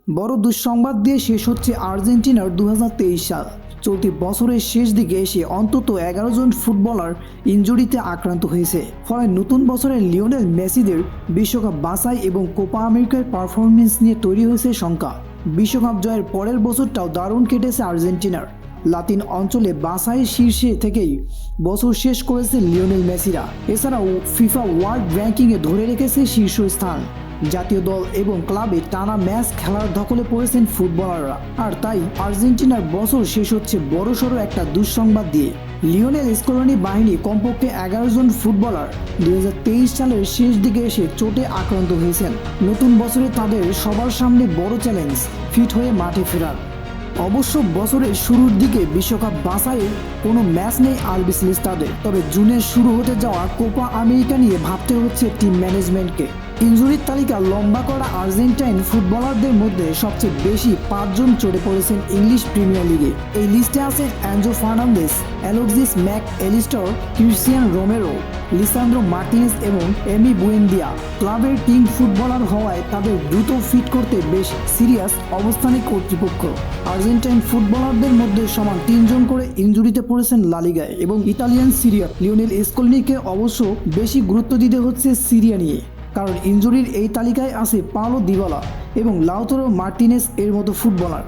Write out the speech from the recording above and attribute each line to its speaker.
Speaker 1: বড় দুঃসংবাদ দিয়ে শেষ হচ্ছে আর্জেন্টিনার 2023 সাল। চলতি বছরের শেষ দিকে এসে অন্তত 11 জন ফুটবলার ইনজুরিতে আক্রান্ত হয়েছে। ফলে নতুন বছরে লিওনেল মেসিদের বিশ্বকাপ বাছাই এবং কোপা আমেরিকার পারফরমেন্স নিয়ে তৈরি হয়েছে শঙ্কা। বিশ্বকাপ জয়ের পরের বছরটাও দারুণ কেটেছে আর্জেন্টিনার। লাতিন অঞ্চলে বাছাইয়ের শীর্ষে থেকেই বছর শেষ করেছে লিওনেল মেসিরা। এছাড়াও ফিফা ওয়ার্ল্ড র্যাঙ্কিংয়ে ধরে রেখেছে শীর্ষস্থান। জাতীয় দল এবং ক্লাবে টানা ম্যাচ খেলার দখলে পড়েছেন ফুটবলাররা। আর তাই আর্জেন্টিনার বছর শেষ হচ্ছে বড়সড় একটা দুঃসংবাদ দিয়ে। লিওনেল স্কলোনি বাহিনী কমপক্ষে 11 জন ফুটবলার 2023 সালের শেষ দিকে এসে চোটে আক্রান্ত হয়েছেন। নতুন বছরে তাদের সবার সামনে বড় চ্যালেঞ্জ, ফিট হয়ে মাঠে ফেরার। অবশ্য বছরের শুরুর দিকে বিশ্বকাপ বাছাইয়ে কোনো ম্যাচ নেই আলবিসেলেস্তাদের। তবে জুনে শুরু হতে যাওয়া কোপা আমেরিকা নিয়ে ভাবতে হচ্ছে টিম ম্যানেজমেন্টকে। ইনজুরির তালিকা লম্বা করা আর্জেন্টাইন ফুটবলারদের মধ্যে সবচেয়ে বেশি 5 জন চড়ে পড়েছেন ইংলিশ প্রিমিয়ার লিগে। এই লিস্টে আছেন Enzo Fernandez, Alexis Mac Allister, Cristian Romero, Lisandro Martinez এবং এমি বুয়েন্দিয়া। ক্লাবের টিম ফুটবলার হওয়ায় তাদের দ্রুত ফিট করতে বেশ সিরিয়াস অবস্থানে কর্তৃপক্ষ। আর্জেন্টাইন ফুটবলারদের মধ্যে সমান 3 জন করে ইনজুরিতে পড়েছেন লা লিগায় এবং ইতালিয়ান সিরিয়া। লিওনেল স্কলোনিকে অবশ্য বেশি গুরুত্ব দিতে হচ্ছে সিরিয়া নিয়ে, কারণ ইনজুরির এই তালিকায় আছে পাওলো দিবালা এবং লাউতারো মার্টিনেজ এর মতো ফুটবলার।